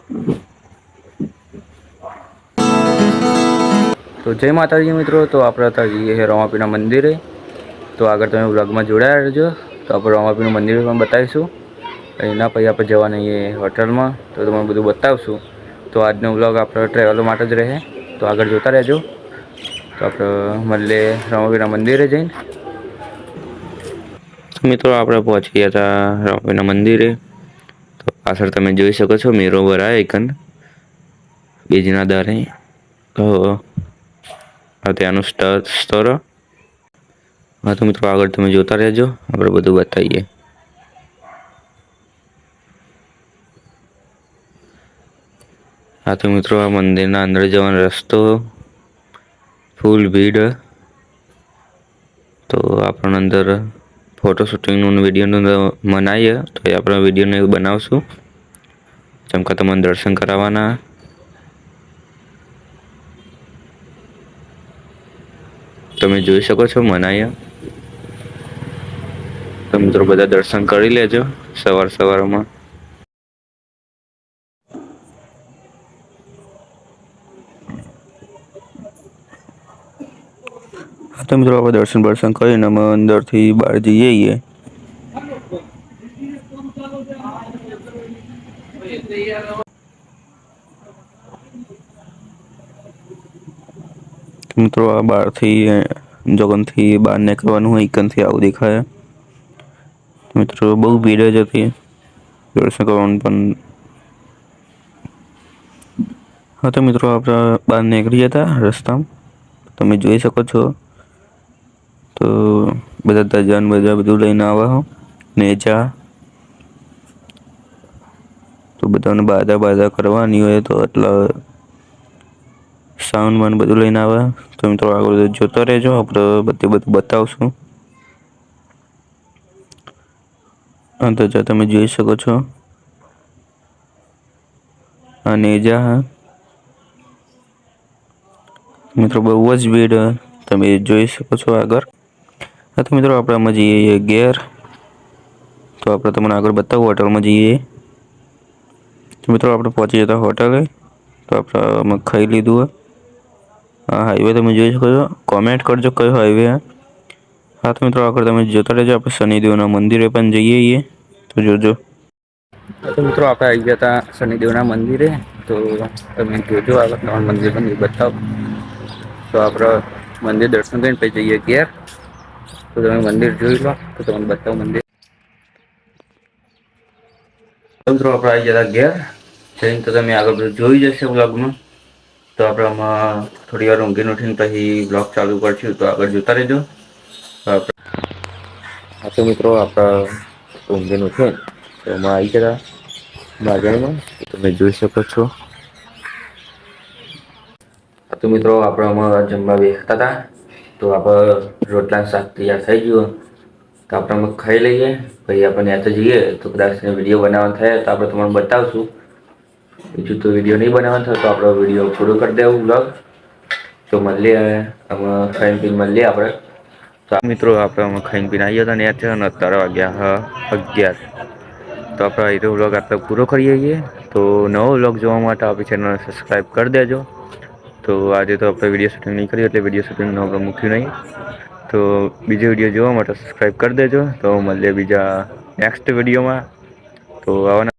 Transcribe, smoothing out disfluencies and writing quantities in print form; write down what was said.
તો જય માતાજી મિત્રો, તો આપણે હતા જઈએ રામાપીરના મંદિરે. તો આગળ તમે વ્લોગમાં જોડાયા રહેજો. તો આપણે રામાપીરનું મંદિર પણ બતાવીશું. એના પછી આપણે જવાના છીએ હોટલમાં, તો તમને બધું બતાવશું. તો આજનો વ્લોગ આપણે ટ્રેવલ માટે જ રહે, તો આગળ જોતા રહેજો. તો આપણે મળીએ રામાપીરના મંદિરે જઈને. મિત્રો આપણે પહોંચી ગયા હતા રામાપીરના મંદિરે. તો પાછળ તમે જોઈ શકો છો મેરો ભરાય એકન બીજના દારે. તો ત્યાંનું સ્થળ. હા તો મિત્રો આગળ તમે જોતા રહેજો, આપણે બધું બતાવીએ. હા તો મિત્રો આ મંદિરના અંદર જવાનો રસ્તો ફૂલ ભીડ. તો આપણ અંદર ફોટો શૂટિંગનું વિડીયોનું મનાઈએ તો એ આપણે વિડીયોને એવું બનાવશું. ચમકા તમને દર્શન કરાવવાના. તમે જોઈ શકો છો મનાયા. તો મિત્રો બધા દર્શન કરી લેજો સવારમાં. હા તો મિત્રો આપણે દર્શન કરીને અમે અંદરથી બહાર જઈએ. મિત્રો આ બહારથી જગનથી બહાર નીકળવાનું હોય એકનથી આવું દેખાય. મિત્રો બહુ ભીડ જ હતી દર્શન કરવાનું પણ. હા તો મિત્રો આપણે બહાર નીકળી હતા રસ્તામાં, તમે જોઈ શકો છો. તો બધા ધજાન બધું લઈને આવા ને ચા. તો બધાને બાધા કરવાની હોય તો એટલા સાઉન્ડ બધું લઈને આવે. તો મિત્રો આગળ જોતા રહેજો, આપણે બધું બતાવશું. અંદર તમે જોઈ શકો છો અને જા મિત્રો બહુ જ ભીડ તમે જોઈ શકો છો આગળ. હા તો મિત્રો આપણે આમાં જઈએ ઘેર. તો આપણે તમને આગળ બતાવું હોટલમાં જઈએ. તો મિત્રો આપણે પહોંચી જતા હોટલે. તો આપણે ખાઈ લીધું. હા હાઈવે તમે જોઈ શકો છો. કોમેન્ટ કરજો કયો હાઈવે. હા તો મિત્રો આગળ તમે જોતા રહેજો, આપણે શનિદેવના મંદિરે પણ જઈએ. તો જોજો. તો મિત્રો આપણે આવી ગયા હતા શનિદેવના મંદિરે. તો તમે જોજો આગળ તમારા મંદિર પણ બતાવો. તો આપણે મંદિર દર્શન કરીને પછી જઈએ ઘેર. તો તમે મંદિર જોઈ લો, તો તમને બતાવો મંદિર. મિત્રો આપણે આવી ગયા ઘેર જઈને, તો તમે આગળ બધું જોઈ જશે વ્લોગમાં. તો આપણે આમાં થોડી વાર ઊંઘીને ઉઠીને પછી બ્લોગ ચાલુ કરશું, તો આગળ જોતા રહેજો. હા તો મિત્રો આપણે ઊંઘીને ઉઠીને તો એમાં આવી ગયા બાજારમાં. તમે જોઈ શકો છો. હા તો મિત્રો આપણે આમાં જમવા બેસતા હતા. તો આપણે રોટલા શાક તૈયાર થઈ ગયું. તો આપણે અમે ખાઈ લઈએ, પછી આપણે ત્યાં તો જઈએ તો કદાચ વિડીયો બનાવવાનો થાય તો આપણે તમને બતાવશું. બીજું તો વિડીયો નહીં બનાવવાનો થાય તો આપણે વિડીયો પૂરો કરી દેવું વ્લોગ. તો મળીએ અમે ખાઈને પીને મળીએ આપણે. તો મિત્રો આપણે ખાઈને પીને આવ્યા હતા ને અત્યારે વાગ્યા 11. તો આપણે એ વ્લોગ આપણે પૂરો કરીએ છીએ. તો નવો વ્લોગ જોવા માટે આપણી ચેનલને સબસ્ક્રાઈબ કરી દેજો. તો આજે તો આપણે વિડીયો શૂટિંગ નહીં કર્યું, એટલે વિડીયો શૂટિંગનું આપણે મૂક્યું નહીં. તો બીજો વિડીયો જોવા માટે સબસ્ક્રાઈબ કરી દેજો. તો મળીએ બીજા નેક્સ્ટ વિડીયોમાં. તો આવા